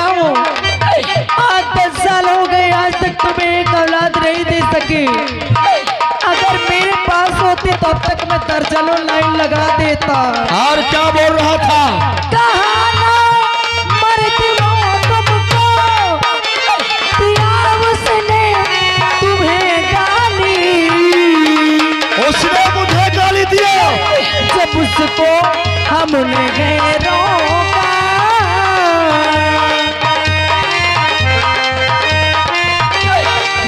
गया हूँ। आज 10 साल हो गए, आज तक तुम्हें एक औलाद नहीं दे सकी। अगर मेरे पास होती तो अब तक मैं दर्जनों लाइन लगा देता। और क्या बोल रहा था? कहा ना मरती हूँ तुमको, दिया उसने तुम्हें गाली। उसने मुझे गाली दिया जब उसको हमने रोका,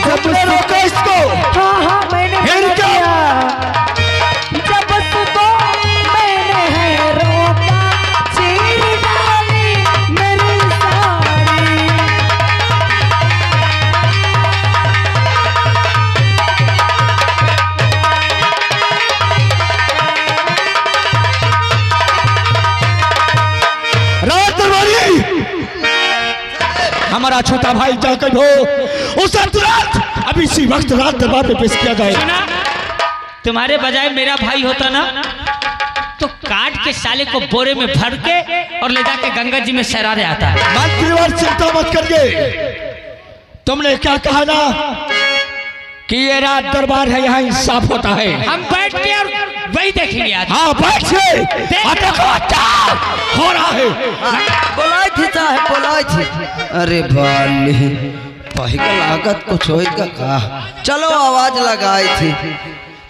जब रोका इसको। हाँ मैंने फिर क्या? जब उसको मैंने है रोका, चीर डाली मेरी साड़ी। रात दरबारी, हमारा छोटा भाई जाकर हो उसे तुरंत अभी इसी वक्त रात दरबार में पेश किया जाए। सुना, तुम्हारे बजाय मेरा भाई होता ना तो काट के साले को बोरे में भर के और ले जाके गंगा जी में शहरारे आता। मंत्रीवर चिंता मत करिए, तुमने क्या कहा ना कि ये रात दरबार है, यहाँ इंसाफ होता है। हम बैठ के और वही देखेंगे आज। हाँ बैठिए, हो रहा है। बोलाई थी साहब, बोलाई थी। अरे बाली पही का लागत कुछ होएगा का। चलो आवाज लगाई थी,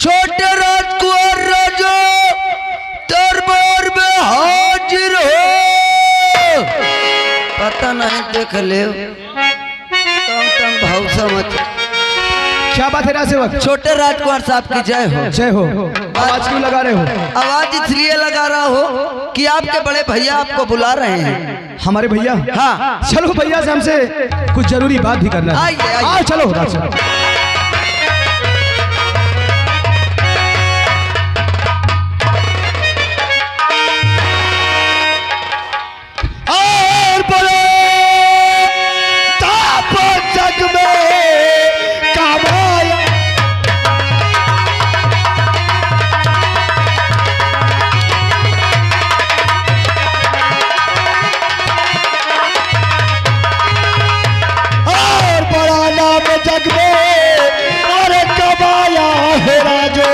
छोटे राजकुमार राजो दरबार में हाजिर हो। पता नहीं देख ले तम भाव समझ। क्या बात है राजसेवक? छोटे राजकुमार साहब की जय हो। जय हो। आवाज क्यों लगा रहे हो? आवाज इसलिए लगा रहा हो कि आपके बड़े भैया आपको बुला रहे हैं। हमारे भैया? हाँ। चलो भैया से हमसे कुछ जरूरी बात भी करना है। आइए, आइए। आओ चलो राजसेवक। और बोलो ताप जग में कामाया। और बड़ा नाम जग में और कमाया है राजो,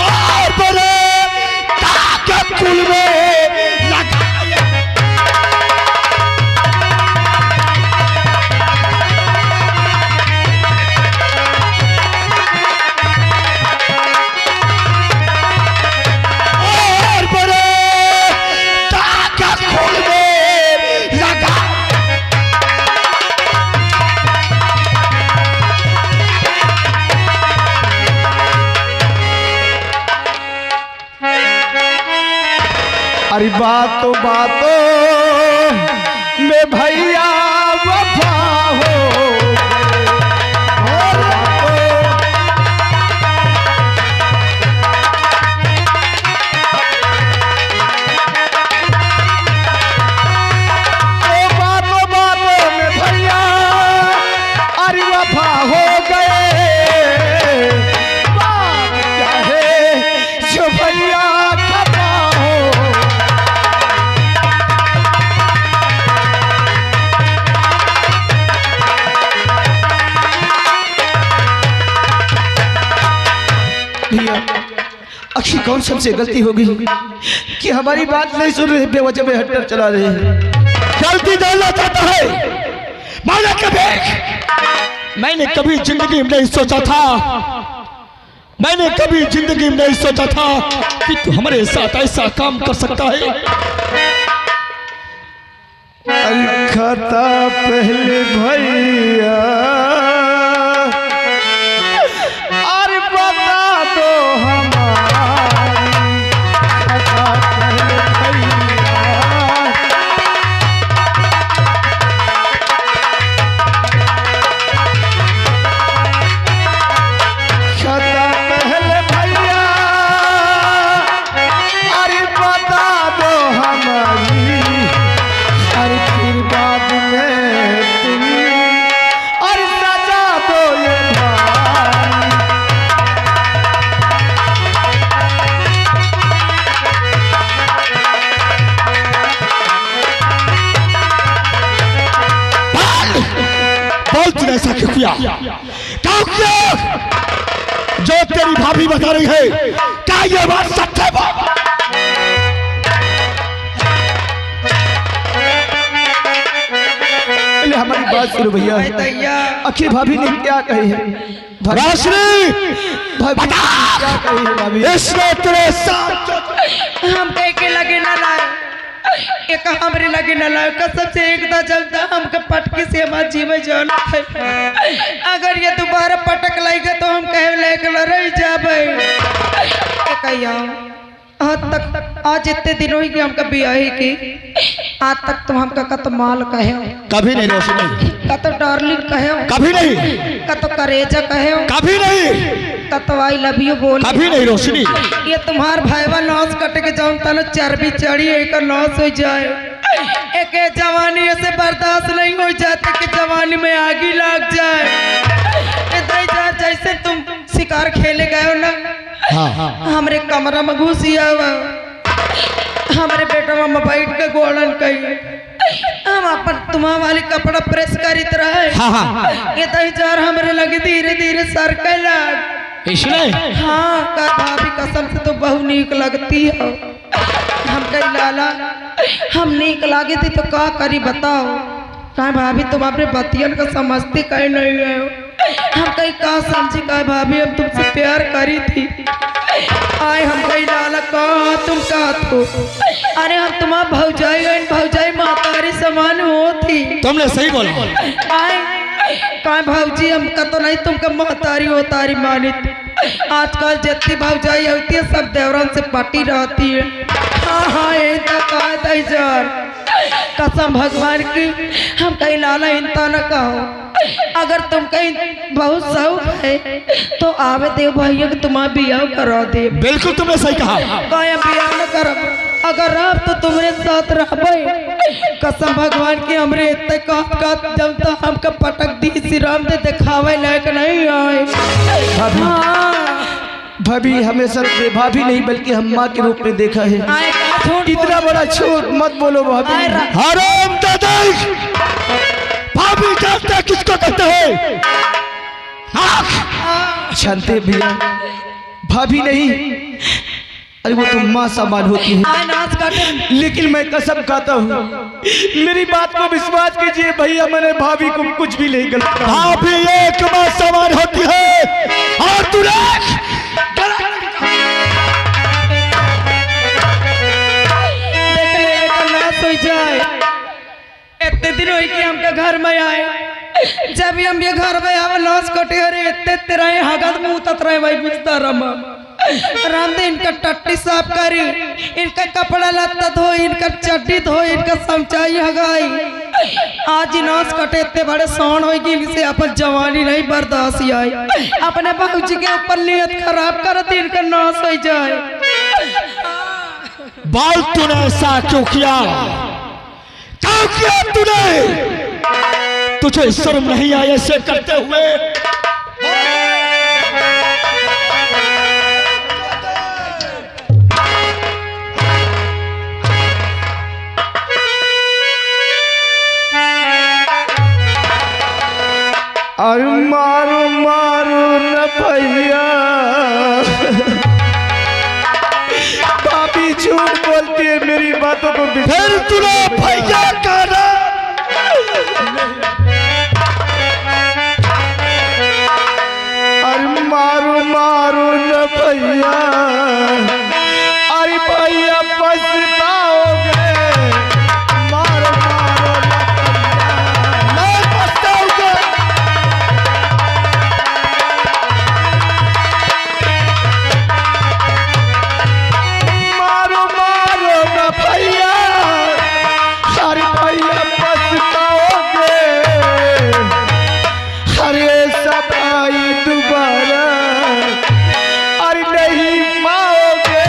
और बड़े ताकत कुल में लगाया। और बड़े ताकत कुल में लगा। अरे बातों बातों में भैया वफा हो बातों बातों में भैया अरे वफा हो गए। बात क्या है जो भैया खफा हो। आखिर कौन सी हमसे गलती होगी कि हमारी बात नहीं सुन रहे, बेवजह में हट्टर चला रहे हैं। गलती जानना चाहता है? मैंने कभी जिंदगी में नहीं सोचा था, मैंने कभी जिंदगी में नहीं सोचा था कि तू हमारे साथ ऐसा काम कर सकता है। खता पहले भैया अरे बता दो हमारी खता पहले भैया। खता पहले भैया अरे बता दो हमारी, अरे फिर बाद में तुम अरे बोल तूने ऐसा क्यों किया? क्यों किया? जो तेरी भाभी बता रही है क्या ये बात सच है? पहले हमारी बात सुनो भैया। आखिर भाभी ने क्या कही है? रोशनी भाभी क्या कही है? भाभी इसने तेरे साथ हम कह के लगे ना लाए, एक हमरे लगे ना लाए, कसम से एक दा चलता हमके पटकी से हमारा जीवन जान है। अगर ये दोबारा पटक लाएगा तो हम कहे लेकर रह जाबे। कहिया आज तक, आज इतने दिन हो गए हमका बियाही की, आज तक तुम हमका कत माल कहे, कभी नहीं रोशनी, कत डार्लिंग कहे, कभी नहीं, कत करेजा कहे, कभी नहीं, कत आई लव यू बोल, कभी नहीं रोशनी। ये तुम्हार भाईवा नौस कट के जाऊं तनो चर्बी चढ़ी एक नौस हो जाए। एक जवानी ऐसे बर्दाश्त नहीं हो जाती कि जवानी में आगी लग जाए। जैसे तुम शिकार खेले गए हो ना, हमरे कमरा में घुसिया हुआ, हमारे बेटा में बैठ के गोलन कही, हम अपन तुम्हारा वाली कपड़ा प्रेस करीत रहे। ये तैजार हमरे लगे धीरे धीरे सरके लग। इसलिए हाँ का भाभी कसम से तो बहुत नीक लगती है। हम कही लाला हम नीक लागे थी तो का करी बताओ? कहा भाभी तुम अपने बतियन का समझती कहीं नहीं है। हम कहीं का समझी, कहा भाभी हम तुमसे प्यार करी थी। आए हम कहीं लाला कहा तुम का तो, अरे हम तुम्हारा भौजाई मातारी समान होती। तुमने सही बोला। आए कहा भौजी हमका तो नहीं तुमका महतारी होतारी मानित। आजकल जितनी भौजाई होती है सब देवरन से पटी रहती है। हाँ यही तक कसम भगवान की हम कहीं लाला इंता न कहो। अगर तुम कहीं बहुत शौक है तो आवे देव भैया कि तुम्हारा बियाह करा दे। बिल्कुल तुमने सही कहा। कहीं बियाह न करब, अगर रह तो तुम्हारे साथ रहबे। कसम भगवान की हमरे इतने कात जब तक हमका पटक दी श्री राम दे दिखावे लायक नहीं आए। भाभी हमेशा भाभी नहीं बल्कि हम माँ के रूप में देखा है। इतना बड़ा झूठ मत बोलो भाभी। हराम दादा भाभी जानते हैं किसको कहते हैं? जानते भैया भाभी नहीं, अरे वो तो माँ समान होती है। लेकिन मैं कसम खाता हूँ, मेरी बात को विश्वास कीजिए भैया, मैंने भाभी को कुछ भी नहीं गलत कहा। भाभी एक माँ समान होती है और तू इतने दिन हुई कि हमके घर में आए, जब हम ये घर में आवे लॉस कटे अरे इतने तेरा हगत मुंह तत रहे भाई बिस्तर राम दे इनका टट्टी साफ करी, इनका कपड़ा लत्ता धो, इनका चड्डी धो, इनका समचाई हगाई। आज नौस कटे इतने बड़े सौन होगी, इनसे अपन जवानी नहीं बर्दाश्त आई। अपने बाबूजी के ऊपर नियत खराब कर दी, इनका नौस हो जाए। बाल तूने ऐसा क्यों किया? क्यों किया तूने? तुझे शर्म नहीं आई ऐसे करते हुए? अरे मारो मारो न भैया, भाभी झूठ बोलती है मेरी बातों को। फिर तूने भैया कहा? अरे मारो मारो न भैया, अरे भैया पछताओगे, मारो मारो न भैया, मैं पछताऊंगा। मारो मारो न भैया, अरे भैया पछताओगे, अरे सब आई दोबारा, अरे नहीं पाओगे,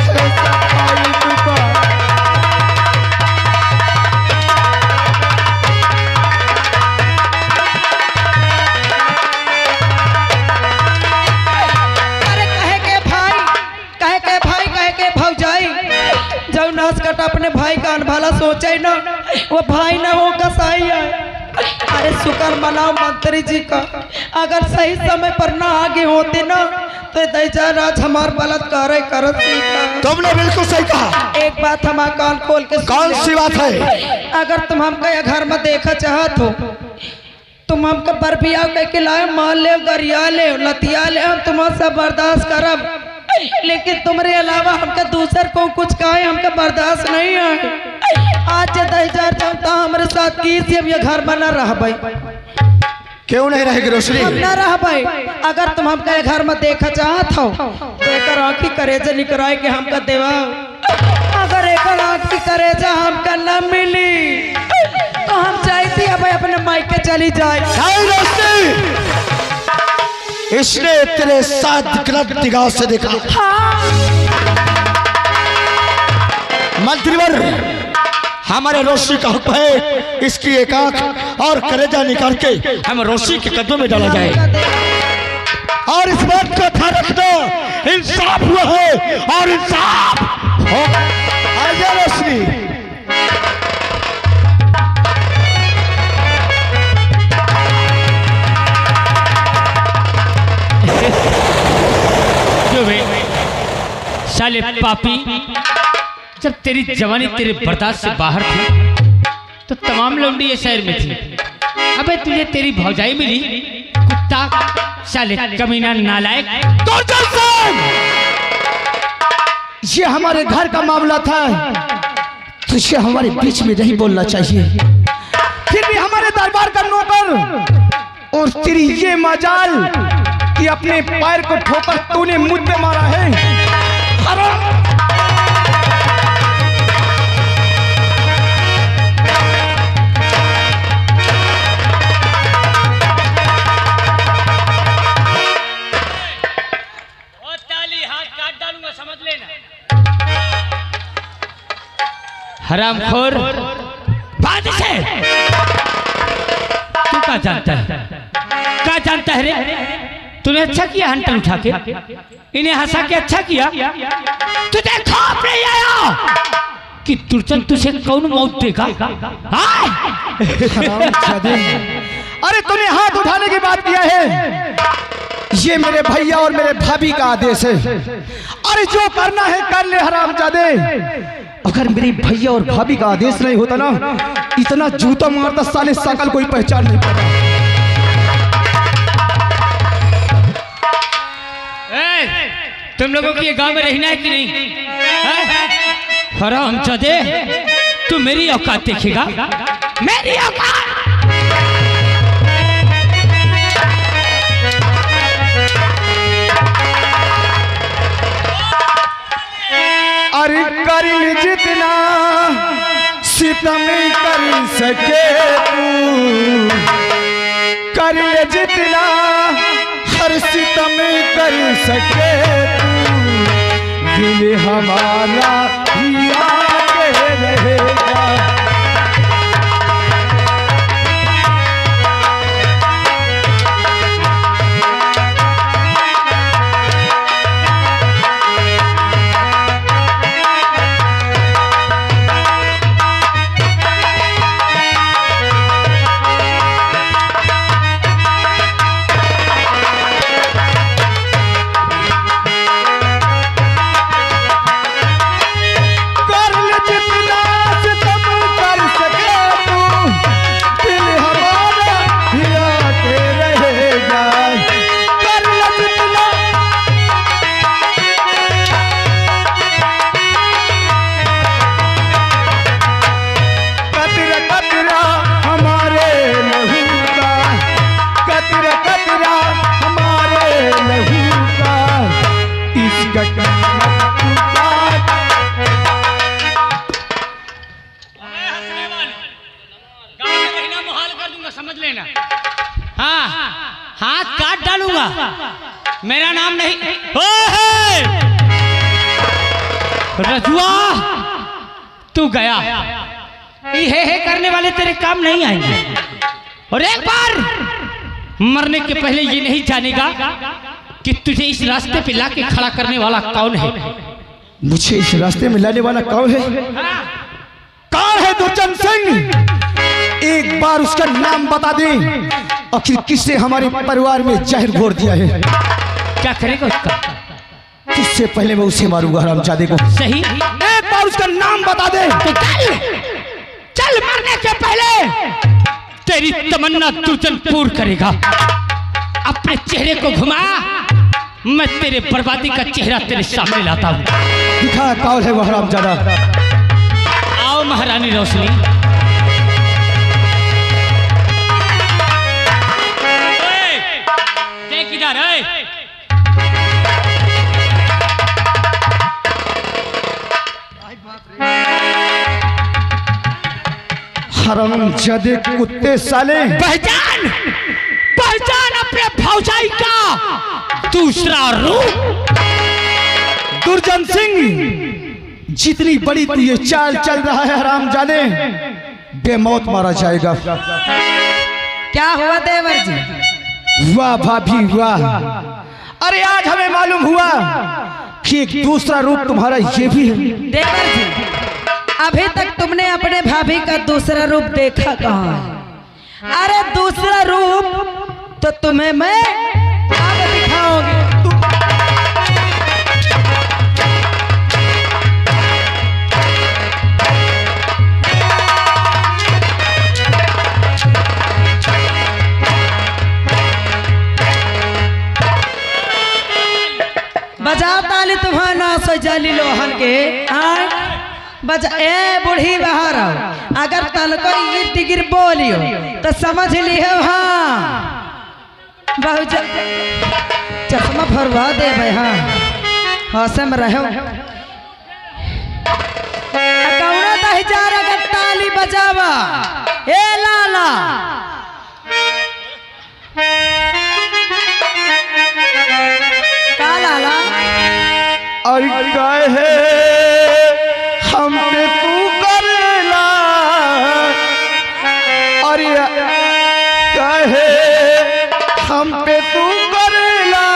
अरे सब आई दोबारा। अरे कहे के भौजाई जब नाच कट अपने भाई का अनभाला सोचे ना, वो भाई ना हो कसाई है। अरे शुक्र मनाओ मंत्री जी का। अगर सही समय पर ना आगे होते ना तो दैजा राज हमार बलात्कार करत सीखा। तुमने बिल्कुल सही कहा। एक बात हमार कान खोल के कौन सी बात है? अगर तुम हमका ये घर में देखा चाहत हो, तुम हमका बर्फिया कह के लाए, मान ले, गरिया ले, लतिया ले, हम तुम्हारा सब बर्दाश्त करब, लेकिन तुम्हारे अलावा हमका दूसर को कुछ कहे हमका बर्दाश्त नहीं है। आज 10,000 जनता हमारे साथ की अब ये घर बना रहा भाई। क्यों नहीं रहेगी रोशनी? हम ना रहा भाई। अगर तुम हमका ये घर में देखा चाहत हो तो एक आँखी करेजा निकराए के हमका देवा। अगर एक आँखी करेजा हमका न मिली तो हम चाहती है भाई अपने मायके चली जाए। नहीं रोशनी, इसने तेरे साथ गलत निगाह से देखा। मंत्रीवर, हमारे रोशनी का हुक्म है, इसकी एक आंख और कलेजा निकाल के हम रोशनी के कदमों में डाला जाए। और इस बात का ध्यान रखना, इंसाफ हुआ है और इंसाफ हो। आजा रोशनी। साले पापी, जब तेरी जवानी तेरे बर्दाश्त से बाहर थी तो तमाम लौंडी ये शहर में थी। अबे तुझे तेरी भौजाई मिली, कुत्ता, साले कमीना, नालायक। ये हमारे घर का मामला था, तुझे हमारे बीच में नहीं बोलना चाहिए। फिर भी हमारे दरबार का नौकर और तेरी ये मजाल कि अपने पैर को ठोकर तूने मुझ पे मारा है। हरामखोर बादशाह, तू क्या जानता है? क्या जानता है रे? तूने अच्छा किया हंटर उठा के इन्हें हंसा के। अच्छा किया, तुझे खौफ नहीं आया कि तुरचन तुझे कौन मौत देगा? अरे तूने हाथ उठाने की बात किया है, ये मेरे भैया और मेरे भाभी का आदेश है। अरे जो करना है कर ले हरामजादे। अगर मेरे भैया और भाभी का आदेश नहीं होता ना, इतना जूता मारता साले सकल कोई पहचान नहीं पाता। तुम लोगों की ये गांव में रहना है कि नहीं? हरामजादे, तू मेरी औकात देखेगा? मेरी औकात? अरे कर जितना सितम कर सके तू, कर ले जितना हर सितम कर सके तू, दिल हमारा याद रहेगा। समझ लेना। हाँ, हाथ काट डालूंगा। मेरा नाम नहीं। रजुआ, तू गया। ये करने वाले तेरे काम नहीं आएंगे। और एक बार मरने के पहले ये नहीं जानेगा कि तुझे इस रास्ते पे लाके खड़ा करने वाला कौन है। मुझे इस रास्ते में लाने वाला कौन है? कौन है दुर्जन सिंह? एक बार उसका नाम बता दे, आखिर किसने हमारे परिवार में जहर घोर दिया है। क्या करेगा उसका? किससे पहले मैं उसे मारूंगा हरामजादे को। सही, एक बार उसका नाम बता दे। तो चल मरने से पहले तेरी तमन्ना तू चल पूर्ण करेगा। अपने चेहरे को घुमा, मैं तेरे बर्बादी का चेहरा तेरे सामने लाता हूँ। दिखा कौन है वो हरामजादा। आओ महारानी रोशनी। देख इधर है। हरामजादे कुत्ते साले, पहचान पहचान अपने भौजाई का दूसरा रूप। दुर्जन सिंह, जितनी बड़ी ये चाल चल रहा है हरामजादे, बेमौत मारा जाएगा। क्या हुआ देवर जी? वाह भाभी वाह, अरे आज हमें मालूम हुआ कि एक दूसरा रूप तुम्हारा ये भी है। देवर जी, अभी तक तुमने अपने भाभी का दूसरा रूप देखा कहाँ है? अरे दूसरा रूप तो तुम्हें मैं अब दिखाऊंगी। बजाओ ताली, तुम्हारा नाश हो जाली लोहन के। बजा, ए बूढ़ी बाहर आओ। अगर तलको इर्द गिर बोलियो तो समझ लियो। हाँ बहुत चश्मा भरवा दे भाई। हाँ हौसे में रहो। कौना दहजार अगर ताली बजावा ए लाला। का लाला? और कहे हम पे तू करेला, और कहे हम पे तू करेला,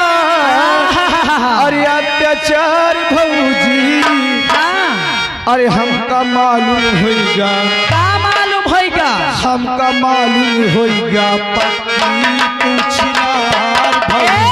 अरे अत्याचार भौजी। अरे हमका मालूम होगा, का मालूम होगा? हमका मालूम होगा पत्नी कुछ नार भौजी।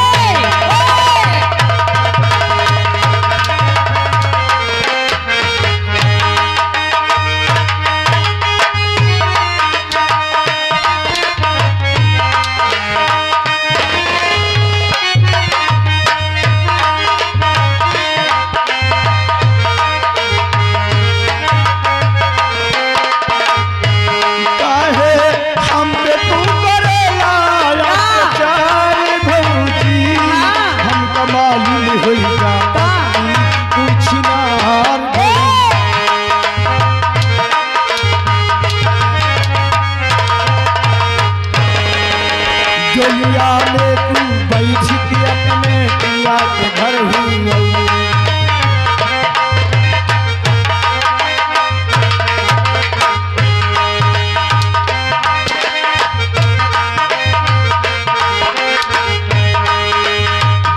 डोलिया में तू बैठ के अपने पिया के घर हुई।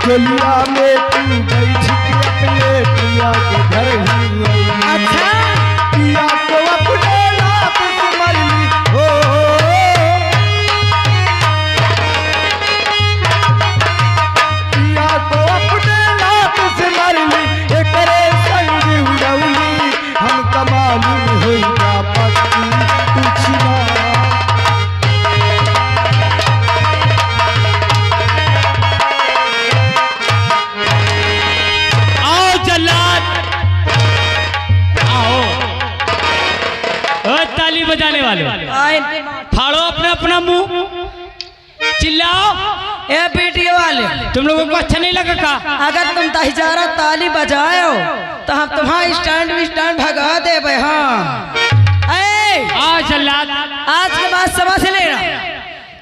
डोलिया में तू बैठ के अपने पिया के घर हुई। अच्छा पिया को अपने लात से मरली हो, पिया को अपने लात से मरली, एकरे संग उड़ौली। हमका मालूम होगा पत्नी कुछ ना। ताली बजाने वाले फाड़ो अपना अपना मुंह, चिल्लाओ। ए वीडियो वाले, तुम लोगों को अच्छा नहीं लगा का? अगर तुम दहजारा ताली बजाए हो तो हम तुम्हारा स्टैंड भगा दे भाई। हाँ आज आज के बाद समझ लेना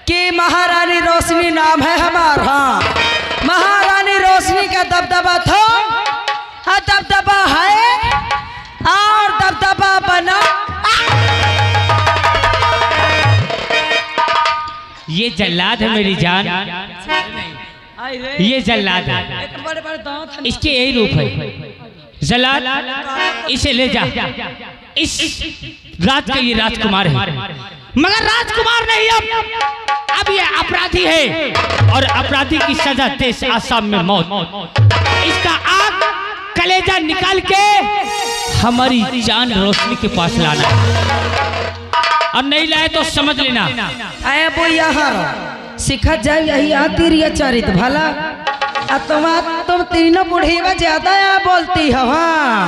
कि महारानी रोशनी नाम है हमारा। हाँ महारानी रोशनी का दबदबा था, दबदबा है और दबदबा बना। ये जल्लाद है मेरी जान, ये जल्लाद है, बड़े बड़े दांत हैं। इसके यही रूप है जल्लाद। इसे ले जा, इस रात का ये राजकुमार है, मगर राजकुमार नहीं, अब ये अपराधी है और अपराधी की सजा देश आसाम में मौत। इसका आग कलेजा निकाल के हमारी जान रोशनी के पास लाना और नहीं लाए तो समझ लेना। आया वो यहाँ सिखा जाए यही आती रिया चरित भला। तुम तीनों बुढ़ीवा ज्यादा यहाँ बोलती हो। हाँ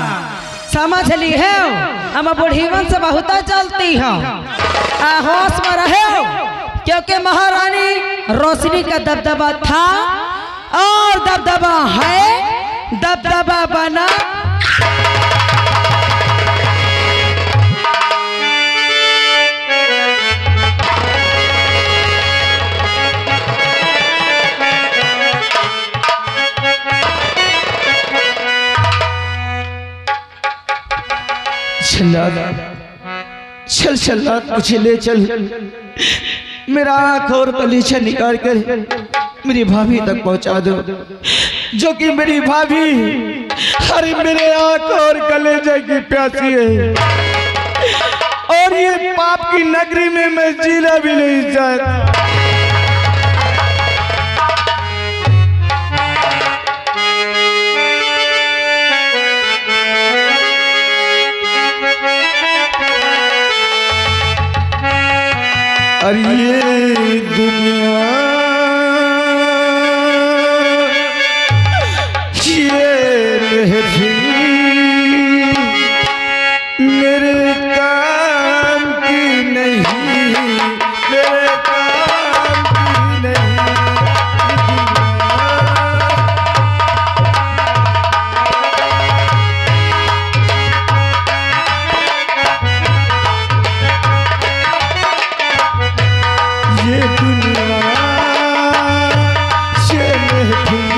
समझ ली है, हम बुढ़ीवन से बहुत चलती हो। होश में रहे हो, क्योंकि महारानी रोशनी का दबदबा था और दबदबा है, दबदबा बना। चल चल मुझे ले चल, मेरा आँख और कलीछा निकाल कर मेरी भाभी तक पहुंचा दो, जो कि मेरी भाभी अरे मेरे आँख और कलेजे की प्यासी है और ये पाप की नगरी में मैं जीना भी नहीं चाहता। अरे ये दुनिया ये महफिल मेरे काम की नहीं, मेरे काम की नहीं। ये दुनिया से महफिल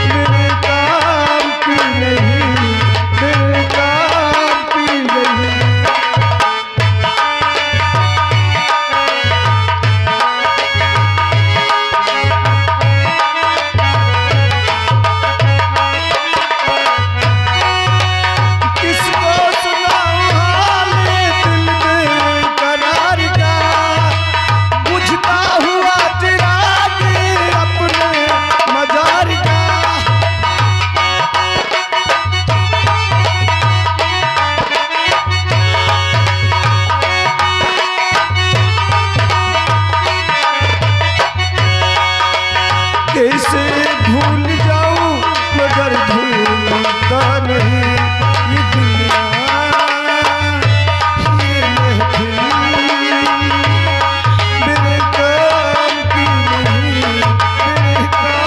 मेरे काम की नहीं, मेरे काम की नहीं। किसको सुनाऊं हाले दिल में करार का, बुझता हुआ चिराग अपने मजार का। कैसे भूल जाऊं मगर भूलता नहीं। ये दुनिया ये महफिल मेरे काम की नहीं, मेरे काम।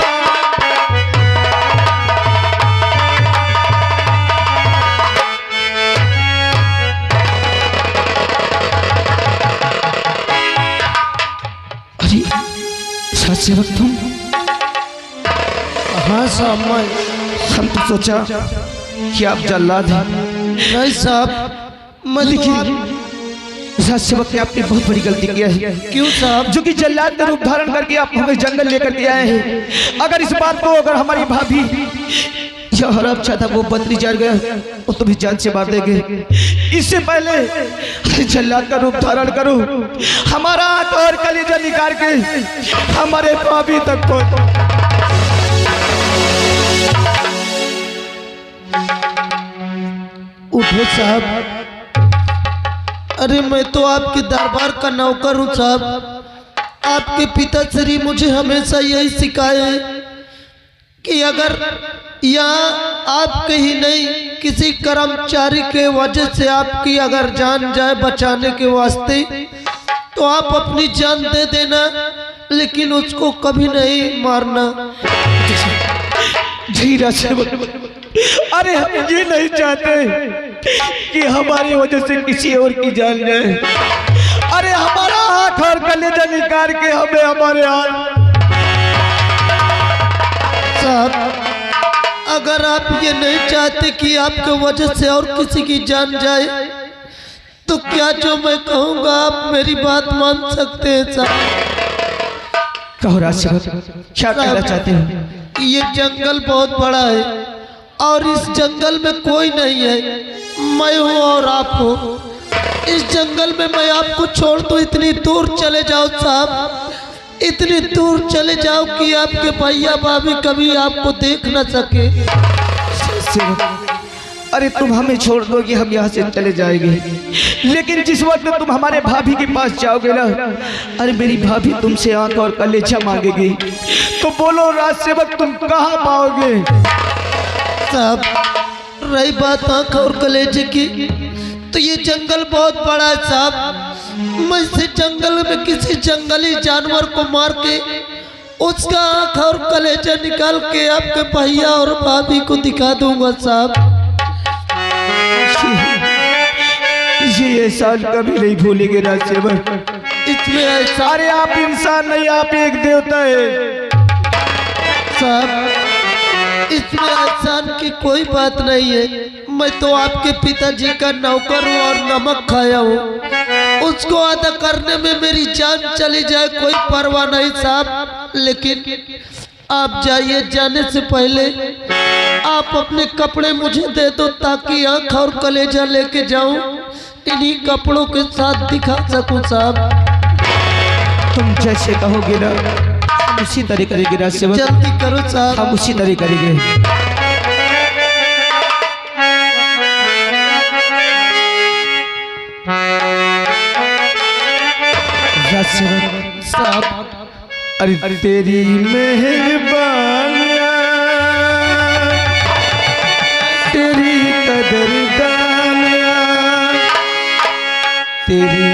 अरे सच सेवक तुम? हाँ साहब, मैं हम तो सोचा कि आप जल्लाद हैं, नहीं साहब, मैं लेकिन सच सेवक ने आपने बहुत बड़ी गलती किया है। क्यों साहब? जो कि जल्लाद का रूप धारण करके आप हमें जंगल लेकर के आए हैं। अगर इस बात को अगर हमारी भाभी जो हरब चाहता वो बदली जान गया वो तो भी जान से मार देंगे। इससे पहले जल्लाद का रूप धारण करो, हमारा आंख और कलेजा निकाल के हमारे भाभी तक पहुंचो। उठो साहब। अरे मैं तो आपके दरबार का नौकर हूँ साहब। आपके पिताश्री मुझे हमेशा यही सिखाए हैं कि अगर यहाँ आप कहीं नहीं किसी कर्मचारी के वजह से आपकी अगर जान जाए बचाने के वास्ते तो आप अपनी जान दे देना, लेकिन उसको कभी नहीं मारना। जी अरे हम ये नहीं चाहते कि हमारी वजह से किसी और की जान जाए। अरे हमारा आँख और कलेजा निकाल के हमें हमारे हाथ। साहब, अगर आप ये नहीं चाहते कि आपके वजह से और किसी की जान जाए तो क्या जो मैं कहूँगा आप मेरी बात मान सकते हैं साहब? कहो क्या कहना चाहते हो? ये जंगल बहुत बड़ा है और इस जंगल में कोई नहीं है, मैं हूँ और आप हो। इस जंगल में मैं आपको छोड़ दूं, इतनी दूर चले जाओ साहब, इतनी दूर चले जाओ कि आपके भैया भाभी कभी आपको देख न सके। अरे तुम हमें छोड़ दोगे, हम यहाँ से चले जाएंगे, लेकिन जिस वक्त तुम हमारे भाभी के पास जाओगे ना, अरे मेरी भाभी तुमसे आंख और कलेजा मांगेगी, तो बोलो रात से वक्त तुम कहाँ पाओगे? साहब रही बात आंख और कलेजे की, तो ये जंगल बहुत बड़ा है साहब। मैं इस जंगल में किसी जंगली जानवर को मार के उसका आंख और कलेजा निकाल के आपके भैया और भाभी को दिखा दूंगा साहब। ये एहसान कभी नहीं भूलेंगे राजसेवक। इसमें ऐसा अरे आप इंसान नहीं, आप एक देवता है साहब, इसमें एहसान की कोई बात नहीं है। मैं तो आपके पिताजी का नौकर हूँ और नमक खाया हूँ, उसको अदा करने में मेरी जान चली जाए कोई परवाह नहीं साहब। लेकिन आप जाइए, जाने से पहले आप अपने कपड़े मुझे दे दो ताकि आँख और कलेजा लेके जाऊं, इन्हीं कपड़ों के साथ दिखा सकूं साहब। तुम जैसे कहोगे ना हम उसी तरह करेंगे राजसेवक। जल्दी करो साहब। हम उसी तरह करेंगे। राजसेवक साहब अरे तेरी मेहरबानियाँ, तेरी कदरदानियाँ, तेरी